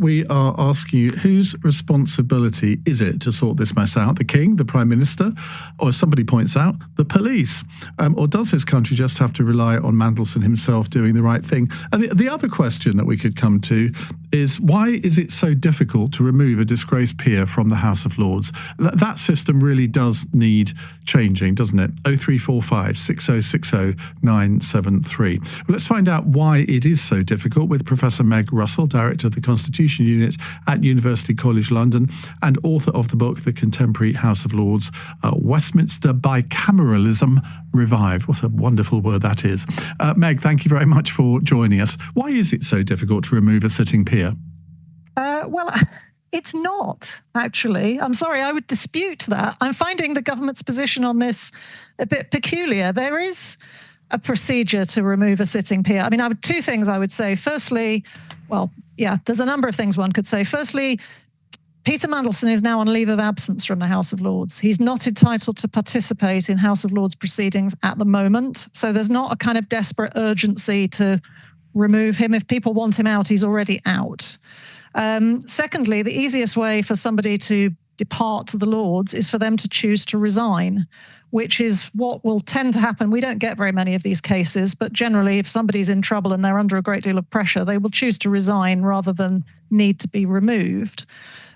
We are asking you, whose responsibility is it to sort this mess out? The King, the Prime Minister, or as somebody points out, the police? Or does this country just have to rely on Mandelson himself doing the right thing? And the other question that we could come to is, why is it so difficult to remove a disgraced peer from the House of Lords? That system really does need changing, doesn't it? 0345 6060 973. Well, let's find out why it is so difficult with Professor Meg Russell, Director of the Constitution Unit at University College London and author of the book The Contemporary House of Lords, Westminster Bicameralism Revived. What a wonderful word that is. Meg, thank you very much for joining us. Why is it so difficult to remove a sitting peer? Well, it's not, actually. I'm sorry, I would dispute that. I'm finding the government's position on this a bit peculiar. There is a procedure to remove a sitting peer. I mean, two things I would say. Firstly, there's a number of things one could say. Firstly, Peter Mandelson is now on leave of absence from the House of Lords. He's not entitled to participate in House of Lords proceedings at the moment. So there's not a kind of desperate urgency to remove him. If people want him out, he's already out. Secondly, the easiest way for somebody to depart the Lords is for them to choose to resign, which is what will tend to happen. We don't get very many of these cases, but generally if somebody's in trouble and they're under a great deal of pressure, they will choose to resign rather than need to be removed.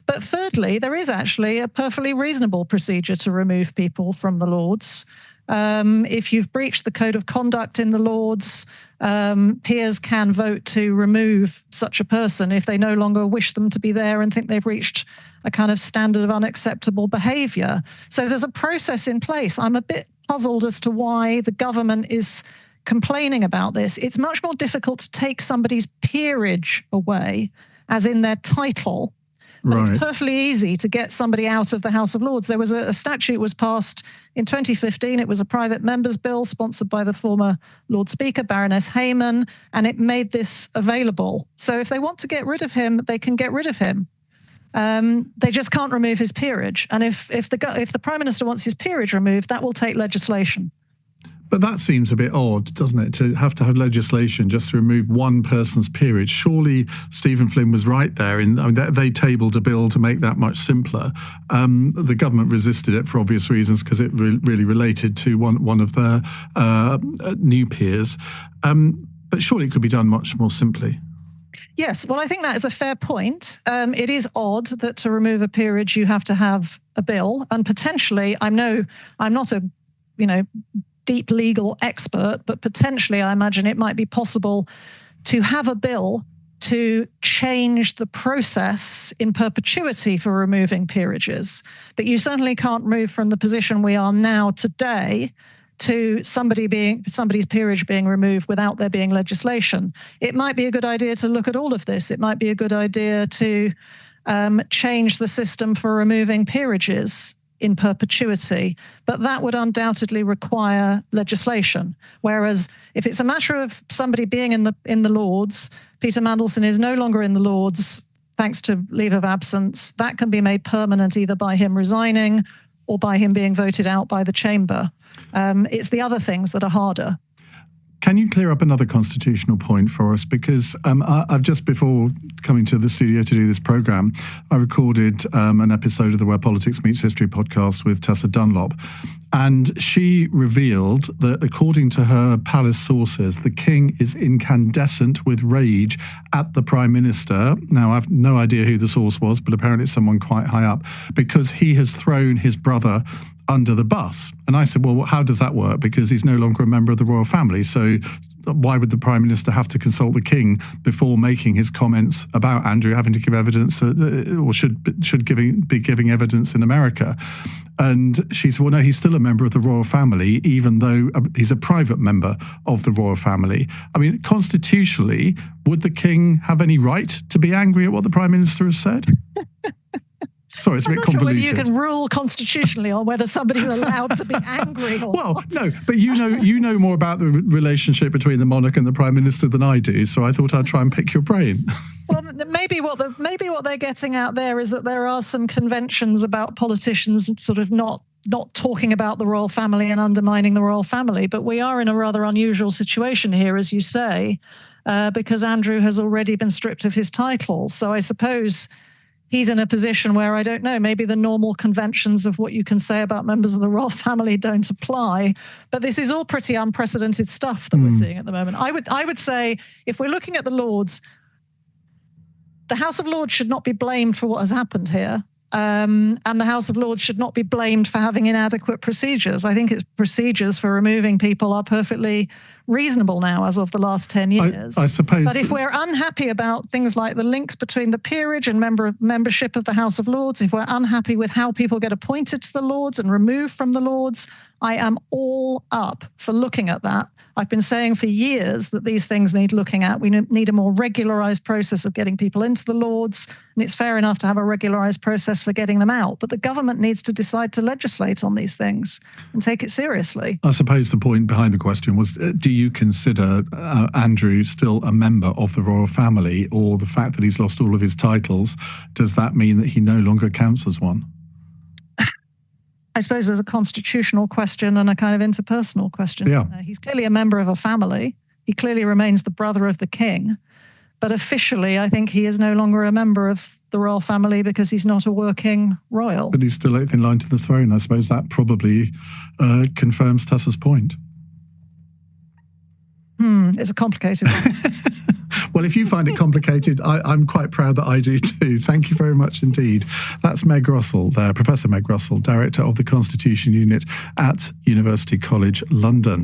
But thirdly, there is actually a perfectly reasonable procedure to remove people from the Lords. If you've breached the code of conduct in the Lords, peers can vote to remove such a person if they no longer wish them to be there and think they've reached a kind of standard of unacceptable behaviour. So there's a process in place. I'm a bit puzzled as to why the government is complaining about this. It's much more difficult to take somebody's peerage away, as in their title. But It's perfectly easy to get somebody out of the House of Lords. There was a statute was passed in 2015. It was a private member's bill sponsored by the former Lord Speaker, Baroness Hayman, and it made this available. So if they want to get rid of him, they can get rid of him. They just can't remove his peerage. And if the Prime Minister wants his peerage removed, that will take legislation. But that seems a bit odd, doesn't it, to have legislation just to remove one person's peerage. Surely Stephen Flynn was right there. They tabled a bill to make that much simpler. The government resisted it for obvious reasons because it really related to one of their new peers. But surely it could be done much more simply. Yes, well, I think that is a fair point. It is odd that to remove a peerage you have to have a bill, and potentially, I'm not a deep legal expert, but potentially I imagine it might be possible to have a bill to change the process in perpetuity for removing peerages. But you certainly can't move from the position we are now today to somebody's peerage being removed without there being legislation. It might be a good idea to look at all of this. It might be a good idea to change the system for removing peerages in perpetuity, but that would undoubtedly require legislation. Whereas if it's a matter of somebody being in the Lords, Peter Mandelson is no longer in the Lords thanks to leave of absence, that can be made permanent either by him resigning or by him being voted out by the chamber. It's the other things that are harder. Can you clear up another constitutional point for us? Because I've just before coming to the studio to do this programme, I recorded an episode of the Where Politics Meets History podcast with Tessa Dunlop. And she revealed that according to her palace sources, the king is incandescent with rage at the Prime Minister. Now, I've no idea who the source was, but apparently it's someone quite high up, because he has thrown his brother under the bus. And I said, well, how does that work? Because he's no longer a member of the royal family. So why would the Prime Minister have to consult the King before making his comments about Andrew having to give evidence or should be giving evidence in America? And she said, well, no, he's still a member of the royal family, even though he's a private member of the royal family. I mean, constitutionally, would the King have any right to be angry at what the Prime Minister has said? Sorry, it's a bit convoluted. I'm not sure whether you can rule constitutionally on whether somebody's allowed to be angry or not. No, but you know more about the relationship between the monarch and the Prime Minister than I do, so I thought I'd try and pick your brain. Well, maybe what they're getting at there is that there are some conventions about politicians sort of not talking about the royal family and undermining the royal family, but we are in a rather unusual situation here, as you say. because Andrew has already been stripped of his title. So I suppose he's in a position where, I don't know, maybe the normal conventions of what you can say about members of the royal family don't apply. But this is all pretty unprecedented stuff that we're seeing at the moment. I would say, if we're looking at the Lords, the House of Lords should not be blamed for what has happened here. And the House of Lords should not be blamed for having inadequate procedures. I think its procedures for removing people are perfectly reasonable now as of the last 10 years. I suppose. But if we're unhappy about things like the links between the peerage and membership of the House of Lords, if we're unhappy with how people get appointed to the Lords and removed from the Lords, I am all up for looking at that. I've been saying for years that these things need looking at. We need a more regularised process of getting people into the Lords, and it's fair enough to have a regularised process for getting them out. But the government needs to decide to legislate on these things and take it seriously. I suppose the point behind the question was, do you consider Andrew still a member of the royal family, or the fact that he's lost all of his titles, does that mean that he no longer counts as one? I suppose there's a constitutional question and a kind of interpersonal question. Yeah. He's clearly a member of a family. He clearly remains the brother of the king. But officially, I think he is no longer a member of the royal family because he's not a working royal. But he's still eighth in line to the throne. I suppose that probably confirms Tessa's point. It's a complicated one. Well, if you find it complicated, I'm quite proud that I do too. Thank you very much indeed. That's Meg Russell there, Professor Meg Russell, Director of the Constitution Unit at University College London.